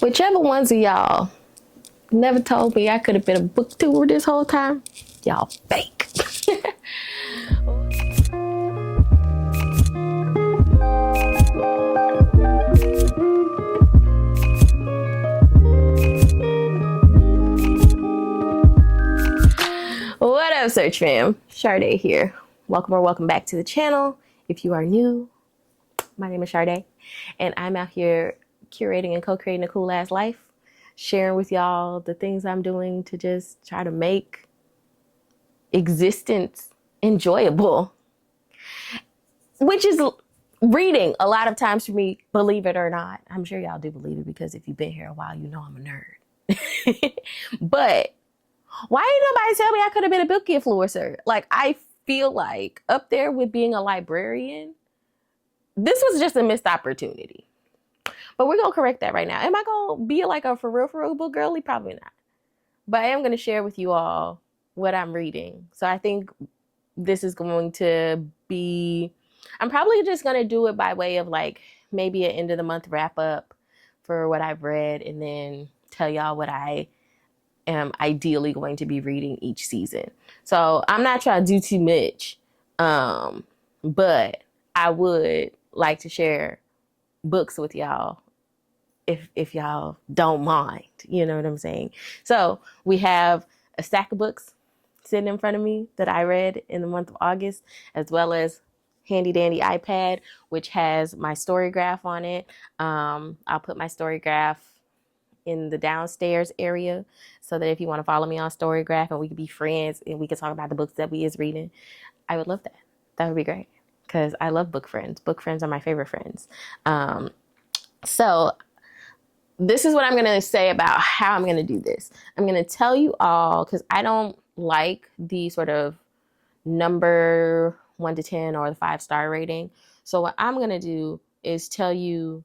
Whichever ones of y'all never told me I could have been a booktuber this whole time, y'all fake. What up, Search fam? Sade here. Welcome back to the channel. If you are new, my name is Sade, and I'm out here curating and co-creating a cool ass life, sharing with y'all the things I'm doing to just try to make existence enjoyable, which is reading a lot of times for me, believe it or not. I'm sure y'all do believe it because if you've been here a while, you know I'm a nerd. But why didn't nobody tell me I could have been a book influencer? Like, I feel like up there with being a librarian, this was just a missed opportunity. But we're going to correct that right now. Am I going to be like a for real book girly? Probably not. But I am going to share with you all what I'm reading. So I think this is going to be, I'm probably just going to do it by way of like maybe an end of the month wrap up for what I've read and then tell y'all what I am ideally going to be reading each season. So I'm not trying to do too much, but I would like to share books with y'all if y'all don't mind, you know what I'm saying? So we have a stack of books sitting in front of me that I read in the month of August, as well as handy dandy iPad, which has my story graph on it. I'll put my story graph in the downstairs area so that if you want to follow me on Storygraph and we could be friends and we could talk about the books that we is reading, I would love that. That would be great because I love book friends. Book friends are my favorite friends. So this is what I'm going to say about how I'm going to do this. I'm going to tell you all, because I don't like the sort of number 1 to 10 or the 5-star rating. So what I'm going to do is tell you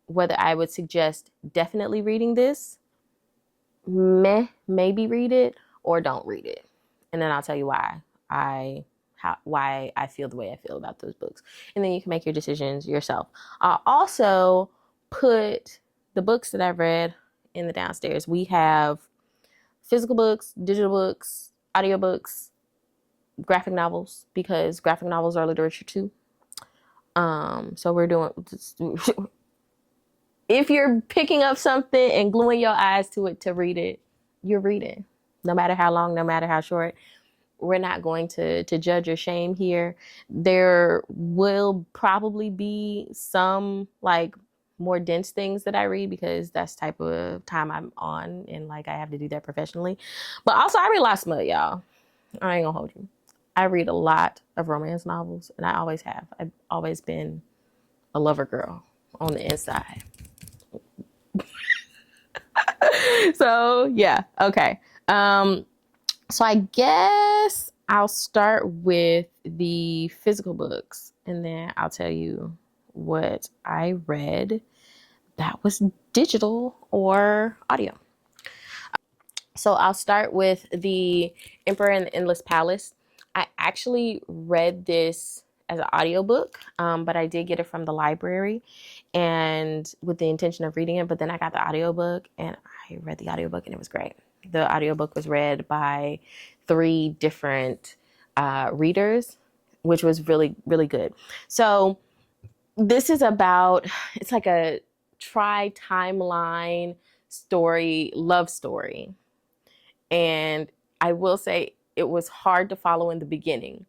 whether I would suggest definitely reading this, maybe read it, or don't read it. And then I'll tell you why I feel the way I feel about those books. And then you can make your decisions yourself. I'll also put the books that I've read in the downstairs. We have physical books, digital books, audiobooks, graphic novels, because graphic novels are literature too. So we're doing... If you're picking up something and gluing your eyes to it to read it, you're reading. No matter how long, no matter how short. We're not going to judge or shame here. There will probably be some like more dense things that I read because that's the type of time I'm on and like I have to do that professionally. But also I read a lot of smut, y'all. I ain't gonna hold you. I read a lot of romance novels and I always have. I've always been a lover girl on the inside. So yeah, okay. So I guess I'll start with the physical books and then I'll tell you what I read that was digital or audio. So I'll start with the Emperor and the Endless Palace. I actually read this as an audiobook, but I did get it from the library and with the intention of reading it, but then I got the audiobook and I read the audiobook and it was great. The audiobook was read by 3 different readers, which was really, really good. So this is about, it's like a tri-timeline story, love story. And I will say it was hard to follow in the beginning.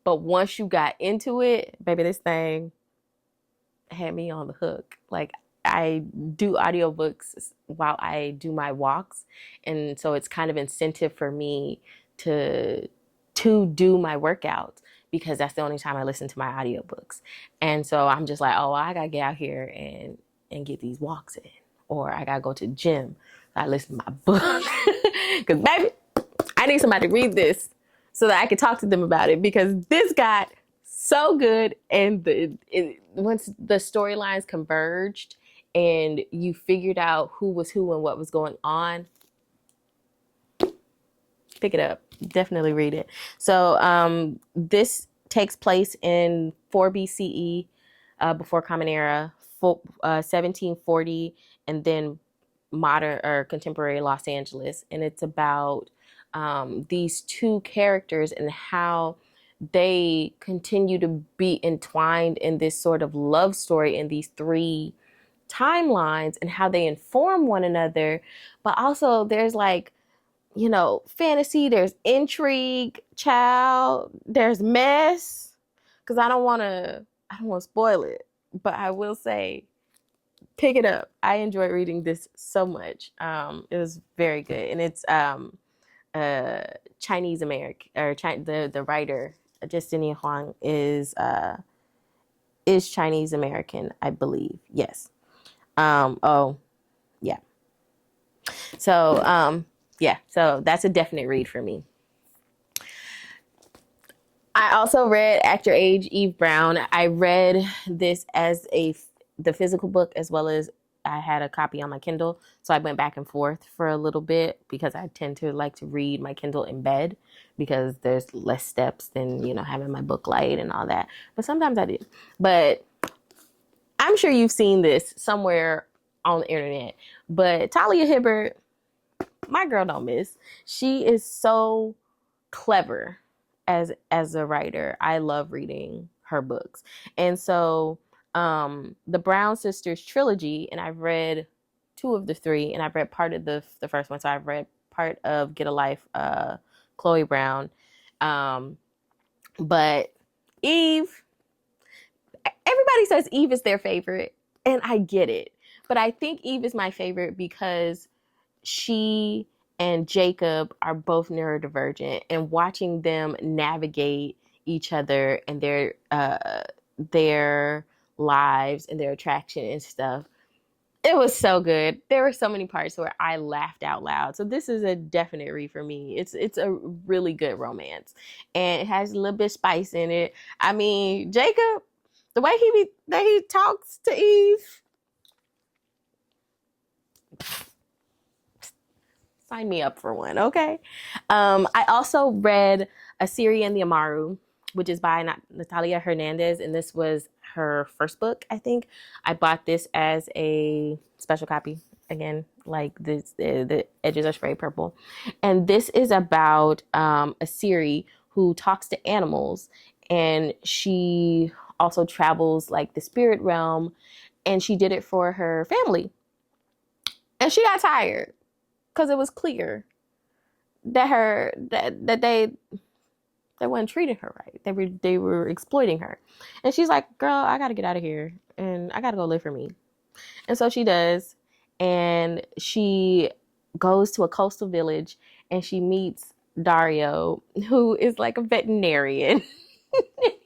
But once you got into it, baby, this thing had me on the hook. Like, I do audiobooks while I do my walks. And so it's kind of incentive for me to do my workouts because that's the only time I listen to my audiobooks. And so I'm just like, oh, I got to get out here and get these walks in. Or I got to go to the gym. I listen to my book. Because, baby, I need somebody to read this so that I can talk to them about it because this got so good. And once the storylines converged and you figured out who was who and what was going on, pick it up. Definitely read it. So this takes place in 4 BCE, before Common Era, 1740, and then modern or contemporary Los Angeles, and it's about these two characters and how they continue to be entwined in this sort of love story in these three timelines and how they inform one another. But also, there's like, fantasy, there's intrigue, child, there's mess. Because I don't want to spoil it, but I will say, pick it up. I enjoyed reading this so much. It was very good, and it's Chinese American, or the writer Justine Huang is Chinese American, I believe. Yes. Oh, yeah. So yeah. So that's a definite read for me. I also read Act Your Age, Eve Brown. I read this as the physical book, as well as I had a copy on my Kindle. So I went back and forth for a little bit because I tend to like to read my Kindle in bed because there's less steps than, having my book light and all that. But sometimes I do. But I'm sure you've seen this somewhere on the internet. But Talia Hibbert, my girl don't miss. She is so clever as a writer. I love reading her books. And so the Brown Sisters trilogy, and I've read two of the three, and I've read part of the first one. So I've read part of Get a Life, Chloe Brown. But Eve, everybody says Eve is their favorite, and I get it. But I think Eve is my favorite because she and Jacob are both neurodivergent, and watching them navigate each other and their lives and their attraction and stuff, it was so good. There were so many parts where I laughed out loud. So this is a definite read for me. It's a really good romance, and it has a little bit of spice in it. I mean, Jacob, the way he talks to Eve, sign me up for one, okay? I also read Asiri and the Amaru, which is by Natalia Hernandez, and this was her first book, I think. I bought this as a special copy. Again, like this, the edges are sprayed purple. And this is about Asiri who talks to animals, and she also travels like the spirit realm, and she did it for her family. And she got tired because it was clear that they weren't treating her right. They were exploiting her. And she's like, girl, I gotta get out of here and I gotta go live for me. And so she does. And she goes to a coastal village and she meets Dario, who is like a veterinarian.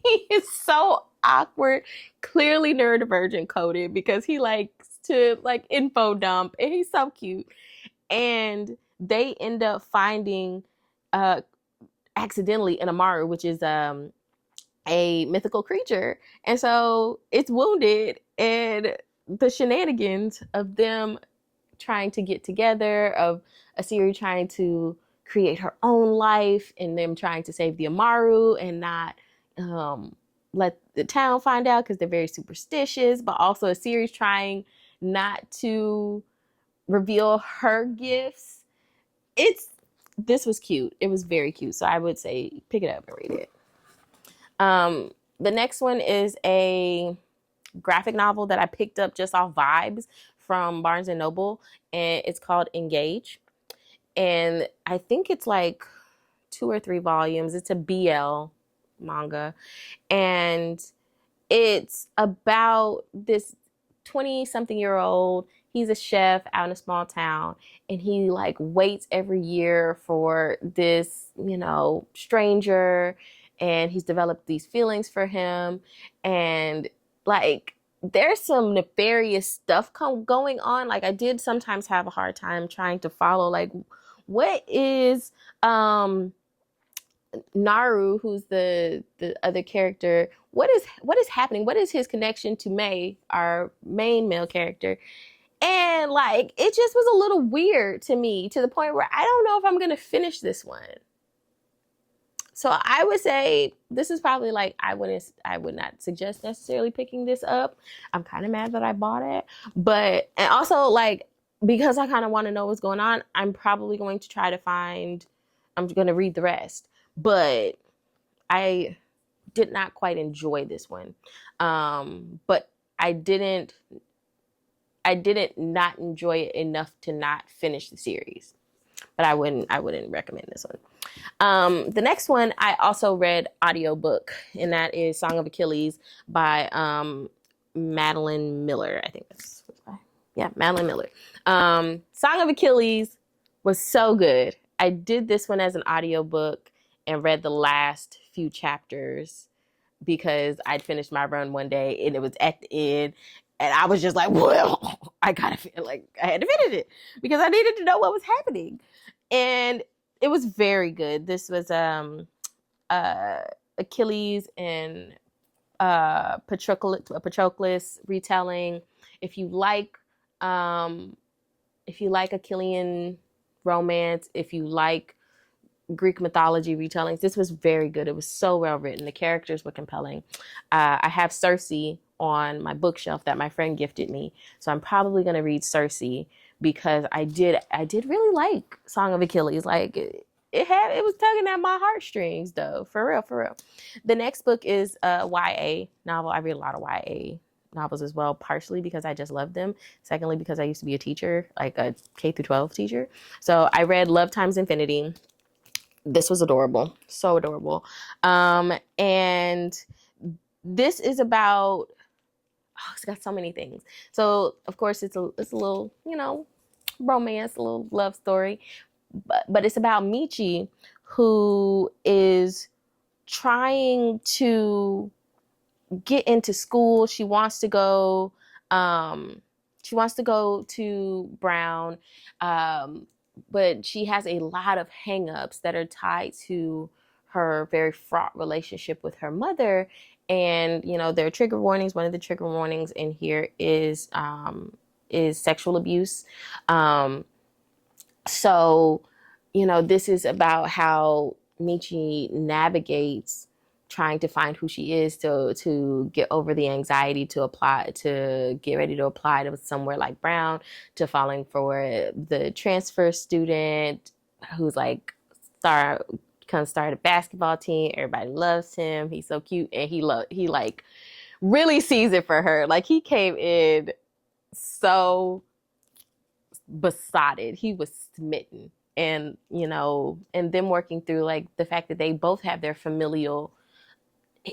He is so awkward, clearly neurodivergent coded because he likes to like info dump, and he's so cute. And they end up finding accidentally an Amaru, which is a mythical creature. And so it's wounded, and the shenanigans of them trying to get together, of Asiri trying to create her own life, and them trying to save the Amaru and not let the town find out because they're very superstitious, but also Asiri's trying not to reveal her gifts. This was cute. It was very cute. So I would say pick it up and read it. The next one is a graphic novel that I picked up just off vibes from Barnes and Noble, and it's called Engage. And I think it's like 2 or 3 volumes. It's a BL manga, and it's about this 20-something-year-old. He's a chef out in a small town, and he like waits every year for this, stranger, and he's developed these feelings for him. And like, there's some nefarious stuff going on. Like, I did sometimes have a hard time trying to follow, like, what is Naru, who's the other character, what is happening? What is his connection to May, our main male character? And like, it just was a little weird to me, to the point where I don't know if I'm gonna finish this one. So I would say this is probably like, I would not suggest necessarily picking this up. I'm kind of mad that I bought it, but, and also like, because I kind of want to know what's going on, I'm probably going to try to I'm going to read the rest. But I did not quite enjoy this one. But I didn't not enjoy it enough to not finish the series. But I wouldn't recommend this one. The next one I also read audiobook, and that is Song of Achilles by Madeline Miller. I think that's Madeline Miller. Song of Achilles was so good. I did this one as an audiobook and read the last few chapters because I'd finished my run one day and it was at the end. And I was just like, well, I gotta feel like I had to finish it because I needed to know what was happening. And it was very good. This was Achilles and Patroclus retelling. If you like Achillean romance, if you like Greek mythology retellings, this was very good. It was so well written. The characters were compelling. I have Circe on my bookshelf that my friend gifted me, so I'm probably going to read Circe because I did really like Song of Achilles. Like it was tugging at my heartstrings though, for real. The next book is a YA novel. I read a lot of YA novels as well, partially because I just love them. Secondly, because I used to be a teacher, like a K through 12 teacher. So I read Love Times Infinity. This was adorable, so adorable. And this is about, it's got so many things. So of course it's a little, romance, a little love story, but it's about Michi, who is trying to get into school. She wants to go to Brown, but she has a lot of hangups that are tied to her very fraught relationship with her mother. And there are trigger warnings. One of the trigger warnings in here is sexual abuse. So this is about how Michi navigates trying to find who she is, to get over the anxiety, to get ready to apply to somewhere like Brown, to falling for the transfer student who's like start a basketball team. Everybody loves him. He's so cute, and he like really sees it for her. Like he came in so besotted. He was smitten. And and them working through like the fact that they both have their familial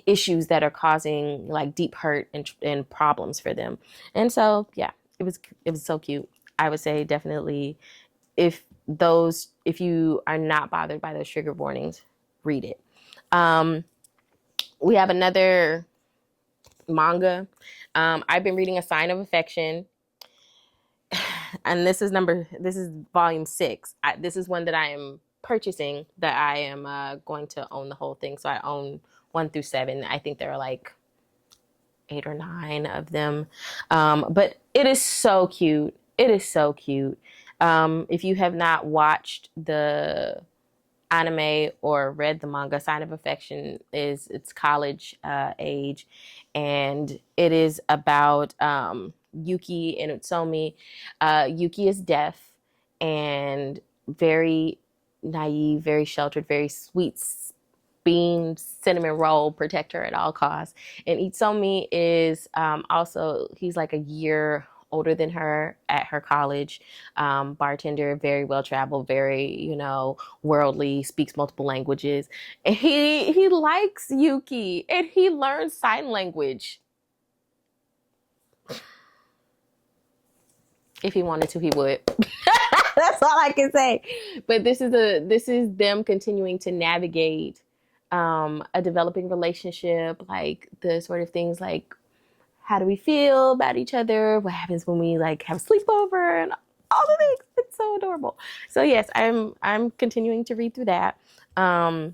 issues that are causing like deep hurt and problems for them. And so it was so cute. I would say definitely if you are not bothered by those trigger warnings, read it. We have another manga. I've been reading A Sign of Affection, and this is volume 6. This is one that I am purchasing, that I am going to own the whole thing. So I own 1 through 7. I think there are like 8 or 9 of them. But it is so cute. It is so cute. If you have not watched the anime or read the manga, Sign of Affection it's college age, and it is about Yuki and Utsumi. Yuki is deaf and very naive, very sheltered, very sweet bean cinnamon roll, protect her at all costs. And Itsumi is also, he's like a year older than her at her college, bartender, very well traveled, very worldly, speaks multiple languages, and he likes Yuki, and he learns sign language. If he wanted to, he would. That's all I can say. But this is them continuing to navigate a developing relationship, like the sort of things like, how do we feel about each other? What happens when we like have a sleepover and all the things? It's so adorable. So yes, I'm continuing to read through that. I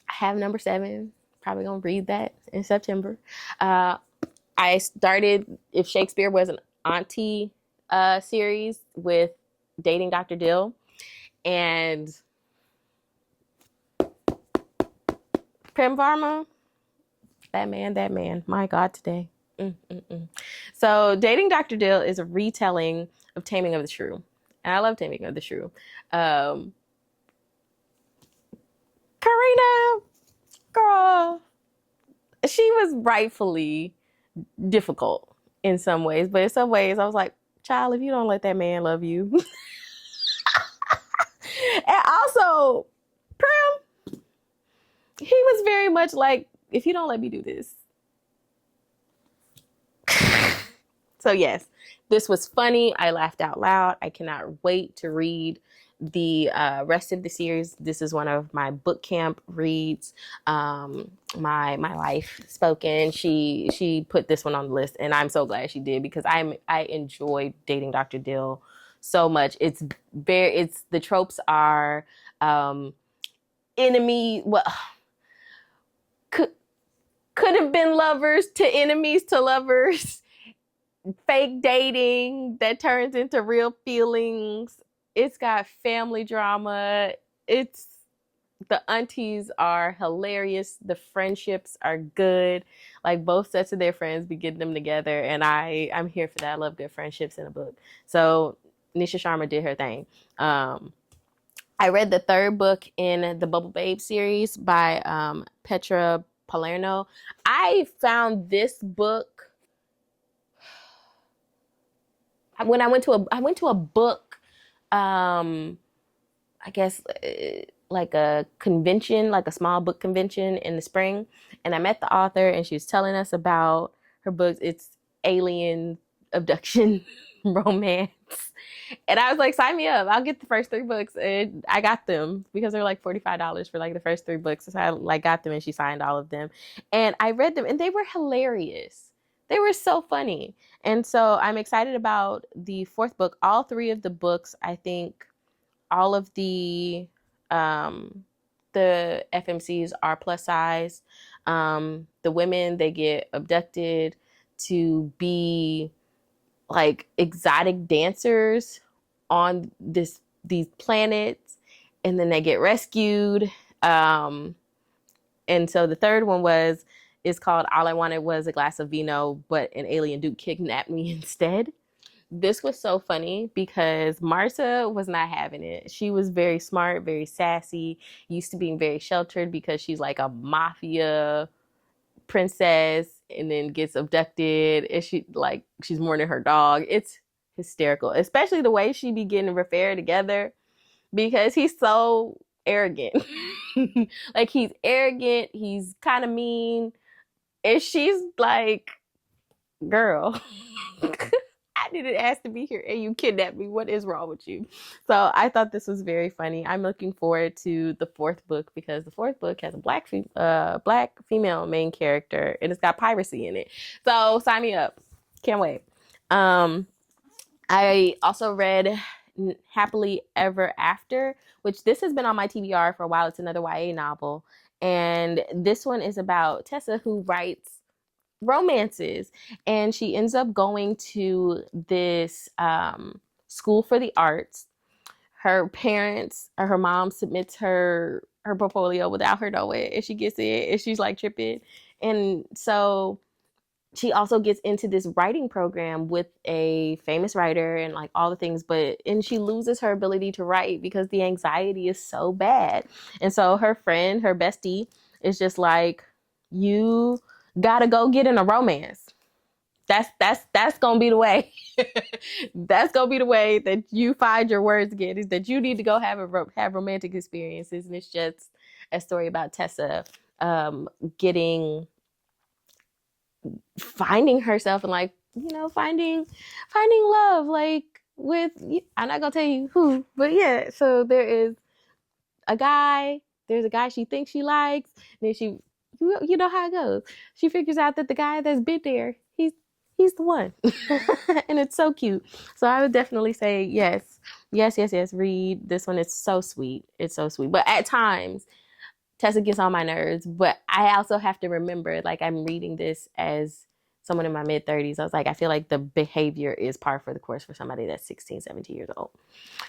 have number 7. Probably gonna read that in September. I started If Shakespeare Was an Auntie series with Dating Dr. Dill, and Prem Varma, that man, my God, today. So Dating Dr. Dill is a retelling of Taming of the Shrew. And I love Taming of the Shrew. Karina, girl, she was rightfully difficult in some ways, but in some ways I was like, child, if you don't let that man love you. And also, Prim, he was very much like, if you don't let me do this. So yes, this was funny. I laughed out loud. I cannot wait to read the rest of the series. This is one of my book camp reads. My wife spoken. She put this one on the list, and I'm so glad she did because I enjoyed Dating Dr. Dill so much. It's the tropes are enemy. Well, could have been lovers to enemies to lovers. Fake dating that turns into real feelings. It's got family drama. The aunties are hilarious. The friendships are good. Like both sets of their friends be getting them together, and I'm here for that. I love good friendships in a book. So Nisha Sharma did her thing. I read the third book in the Bubble Babe series by Petra Palerno. I found this book when I went to a book, I guess like a convention, like a small book convention in the spring, and I met the author, and she was telling us about her books. It's alien abduction romance, and I was like, sign me up. I'll get the first 3 books, and I got them because they're like $45 for like the first 3 books. So I like got them, and she signed all of them, and I read them, and they were hilarious. They were so funny. And so I'm excited about the 4th book. All 3 of the books, I think all of the FMCs are plus size. The women, they get abducted to be like exotic dancers on these planets, and then they get rescued. And so the 3rd one is called All I Wanted Was a Glass of Vino, but an alien dude kidnapped me instead. This was so funny because Marta was not having it. She was very smart, very sassy, used to being very sheltered because she's like a mafia princess, and then gets abducted, and she's mourning her dog. It's hysterical, especially the way she be getting referred together because he's so arrogant. Like he's arrogant, he's kind of mean, and she's like, girl, I didn't ask to be here and you kidnapped me. What is wrong with you? So I thought this was very funny. I'm looking forward to the 4th book because the 4th book has a black female main character, and it's got piracy in it. So sign me up. Can't wait. I also read Happily Ever After, which this has been on my TBR for a while. It's another YA novel. And this one is about Tessa, who writes romances, and she ends up going to this school for the arts. Her parents or her mom submits her portfolio without her knowing, and she gets it, and she's like tripping. And so she also gets into this writing program with a famous writer and like all the things, and she loses her ability to write because the anxiety is so bad. And so her friend, her bestie, is just like, you gotta go get in a romance. That's gonna be the way. That's gonna be the way that you find your words again, is that you need to go have romantic experiences. And it's just a story about Tessa finding herself and like, finding love, like with, I'm not gonna tell you who, but yeah. So there's a guy she thinks she likes, and then you know how it goes. She figures out that the guy that's been there, he's the one. And it's so cute. So I would definitely say yes, read this one. It's so sweet. But at times Tessa gets on my nerves, but I also have to remember, like, I'm reading this as someone in my mid-30s. I was like, I feel like the behavior is par for the course for somebody that's 16, 17 years old.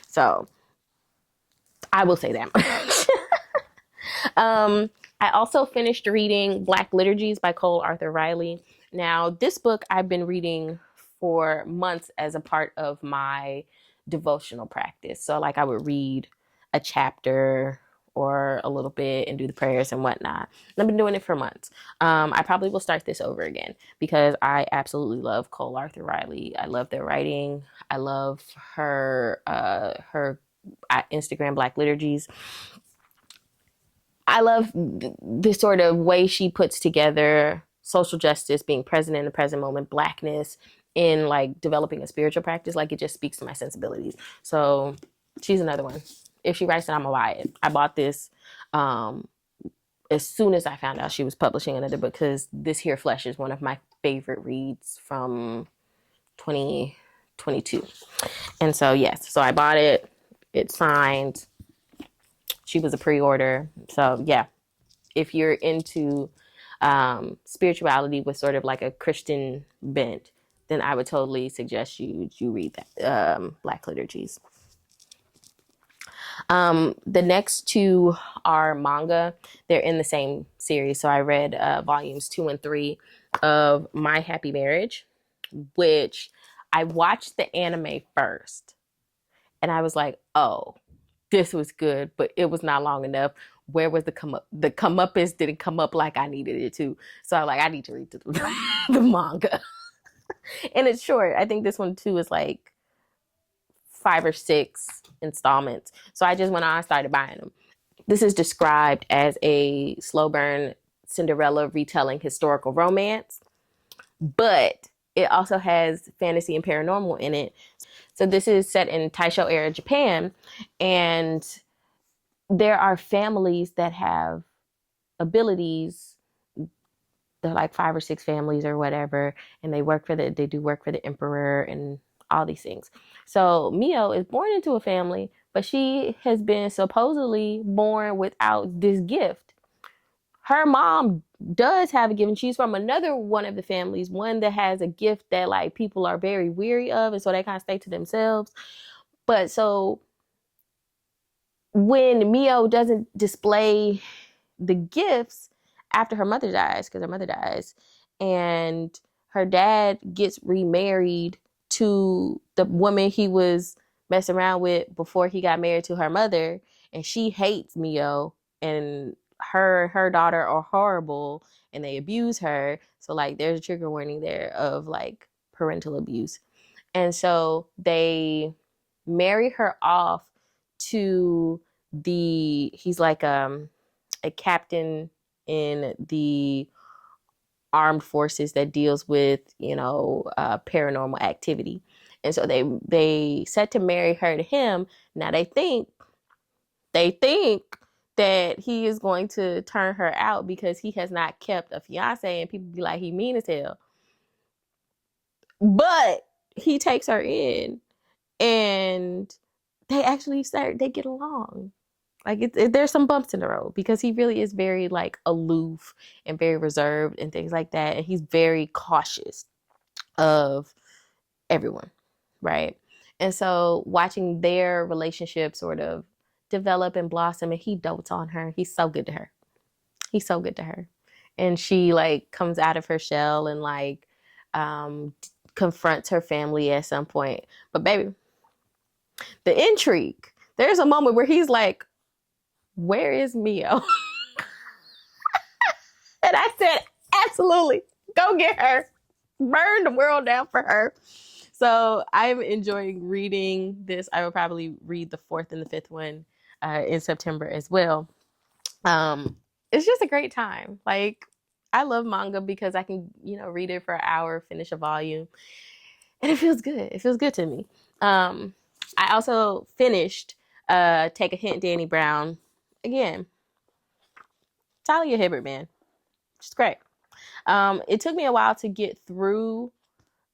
So I will say that much. I also finished reading Black Liturgies by Cole Arthur Riley. Now, this book I've been reading for months as a part of my devotional practice. So like I would read a chapter or a little bit and do the prayers and whatnot. And I've been doing it for months. I probably will start this over again because I absolutely love Cole Arthur Riley. I love their writing. I love her Instagram Black Liturgies. I love the sort of way she puts together social justice, being present in the present moment, Blackness in like developing a spiritual practice. Like it just speaks to my sensibilities. So she's another one. If she writes it, I'm gonna buy it. I bought this as soon as I found out she was publishing another book because This Here Flesh is one of my favorite reads from 2022. And so yes, so I bought it. It's signed. She was a pre-order. So yeah, if you're into spirituality with sort of like a Christian bent, then I would totally suggest you read that Black Liturgies. The next two are manga. They're in the same series. So I read volumes 2 and 3 of My Happy Marriage, which I watched the anime first. And I was like, oh, this was good, but it was not long enough. Where was the come up? The comeuppance didn't come up like I needed it to. So I was like, I need to read the manga. And it's short. I think this one too is like 5 or 6 installments. So I just went on and started buying them. This is described as a slow burn Cinderella retelling historical romance, but it also has fantasy and paranormal in it. So this is set in Taisho era Japan, and there are families that have abilities. They're like 5 or 6 families or whatever, and they do work for the emperor and all these things. So Mio is born into a family, but she has been supposedly born without this gift. Her mom does have a gift, and she's from another one of the families, one that has a gift that like people are very weary of, and so they kind of stay to themselves. But so when Mio doesn't display the gifts after her mother dies, because her mother dies, and her dad gets remarried to the woman he was messing around with before he got married to her mother, and she hates Mio, and her daughter are horrible and they abuse her. So like there's a trigger warning there of like parental abuse. And so they marry her off to he's like a captain in the armed forces that deals with, paranormal activity. And so they set to marry her to him. Now they think that he is going to turn her out because he has not kept a fiance, and people be like, he mean as hell. But he takes her in, and they get along. Like there's some bumps in the road because he really is very like aloof and very reserved and things like that. And he's very cautious of everyone, right? And so watching their relationship sort of develop and blossom, and he dotes on her. He's so good to her. He's so good to her. And she like comes out of her shell and like confronts her family at some point. But baby, the intrigue. There's a moment where he's like, where is Mio? And I said, absolutely, go get her. Burn the world down for her. So I'm enjoying reading this. I will probably read the 4th and the 5th one in September as well. It's just a great time. Like, I love manga because I can, read it for an hour, finish a volume, and it feels good. It feels good to me. I also finished Take a Hint, Dani Brown. Again, Talia Hibbert, man. She's great. It took me a while to get through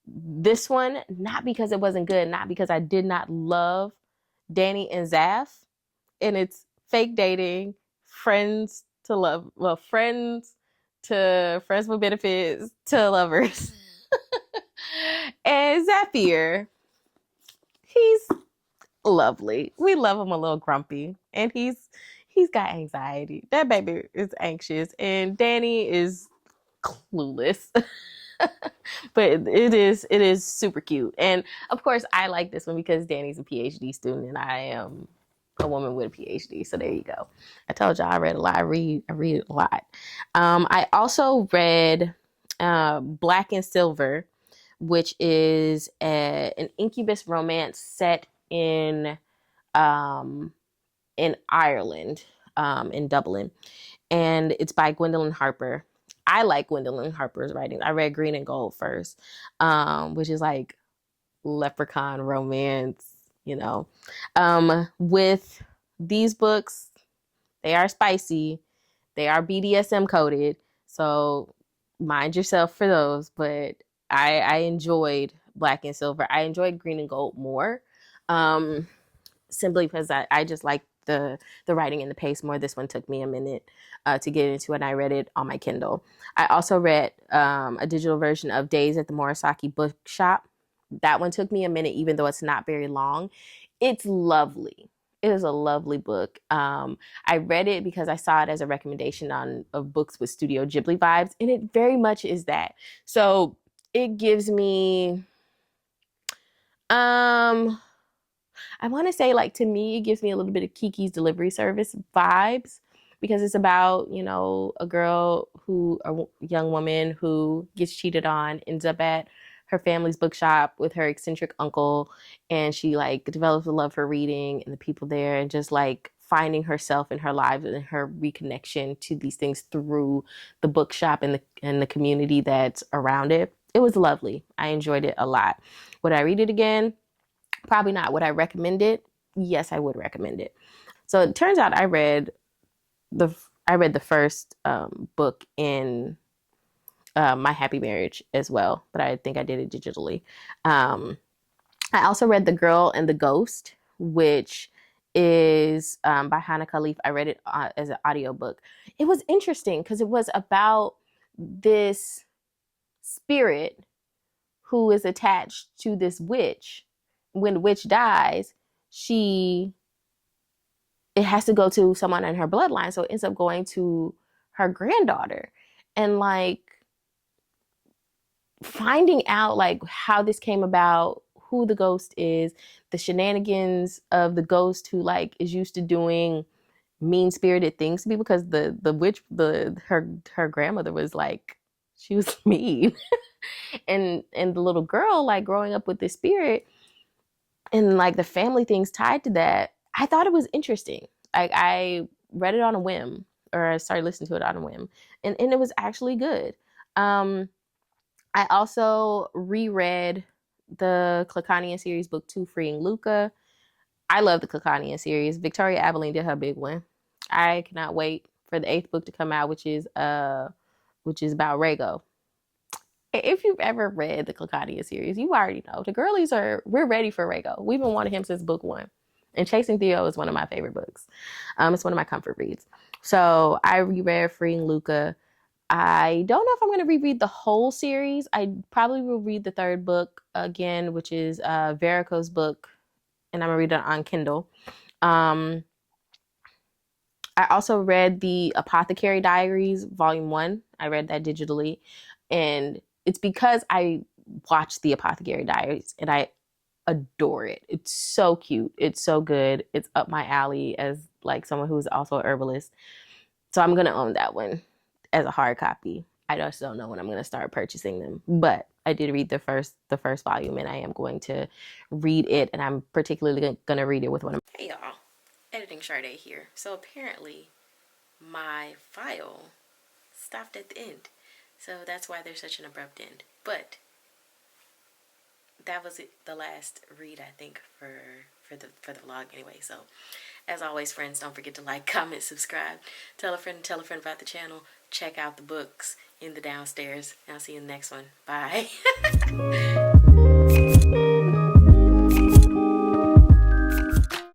this one, not because it wasn't good, not because I did not love Dani and Zaf. And it's fake dating, friends to love, well, friends with benefits to lovers. And Zafir, he's lovely. We love him a little grumpy, and he's got anxiety. That baby is anxious, and Dani is clueless. But it is super cute. And of course I like this one because Dani's a PhD student and I am a woman with a PhD. So there you go. I told y'all I read a lot. I read a lot. I also read Black and Silver, which is an incubus romance set um, in Ireland, in Dublin, and it's by Gwendolyn Harper. I like Gwendolyn Harper's writing. I read Green and Gold first, which is like leprechaun romance, you know. With these books, they are spicy, they are BDSM coded, so mind yourself for those. But I enjoyed Black and Silver. I enjoyed Green and Gold more, simply because I just like the writing and the pace more. This one took me a minute to get into, and I read it on my Kindle. I also read a digital version of Days at the Morisaki Bookshop. That one took me a minute, even though it's not very long. It's lovely. It is a lovely book. I read it because I saw it as a recommendation of books with Studio Ghibli vibes, and it very much is that. So it gives me, I want to say, like, to me, it gives me a little bit of Kiki's Delivery Service vibes, because it's about, a young woman who gets cheated on, ends up at her family's bookshop with her eccentric uncle, and she like develops a love for reading and the people there, and just like finding herself in her life and her reconnection to these things through the bookshop and the community that's around it. It was lovely. I enjoyed it a lot. Would I read it again? Probably not. Would I recommend it? Yes, I would recommend it. So it turns out I read the first book in My Happy Marriage as well, but I think I did it digitally. I also read The Girl and the Ghost, which is by Hannah Khalif. I read it as an audiobook. It was interesting because it was about this spirit who is attached to this witch. When the witch dies, it has to go to someone in her bloodline, so it ends up going to her granddaughter. And like finding out like how this came about, who the ghost is, the shenanigans of the ghost who like is used to doing mean-spirited things to people, because the witch, her grandmother was like, she was mean. And the little girl like growing up with this spirit and like the family things tied to that. I thought it was interesting. Like I read it on a whim, or I started listening to it on a whim, and it was actually good. I also reread the Klakanian series, book 2, Freeing Luka. I love the Klakanian series. Victoria Abilene did her big one. I cannot wait for the 8th book to come out, which is about Rhaego. If you've ever read the Klakanian series, you already know we're ready for Rhaego. We've been wanting him since book 1. And Chasing Theo is one of my favorite books. It's one of my comfort reads. So I reread Freeing Luka. I don't know if I'm going to reread the whole series. I probably will read the 3rd book again, which is Verico's book, and I'm going to read it on Kindle. I also read the Apothecary Diaries, Volume 1. I read that digitally. And it's because I watched the Apothecary Diaries, and I adore it. It's so cute. It's so good. It's up my alley as like someone who's also a herbalist. So I'm going to own that one as a hard copy. I just don't know when I'm going to start purchasing them, but I did read the first volume, and I am going to read it, and I'm particularly going to read it with one of my... Hey y'all, Editing Sade here. So apparently my file stopped at the end, so that's why there's such an abrupt end. But that was it, the last read, I think, for the vlog anyway. So as always, friends, don't forget to like, comment, subscribe, tell a friend about the channel, check out the books in the downstairs, and I'll see you in the next one. Bye.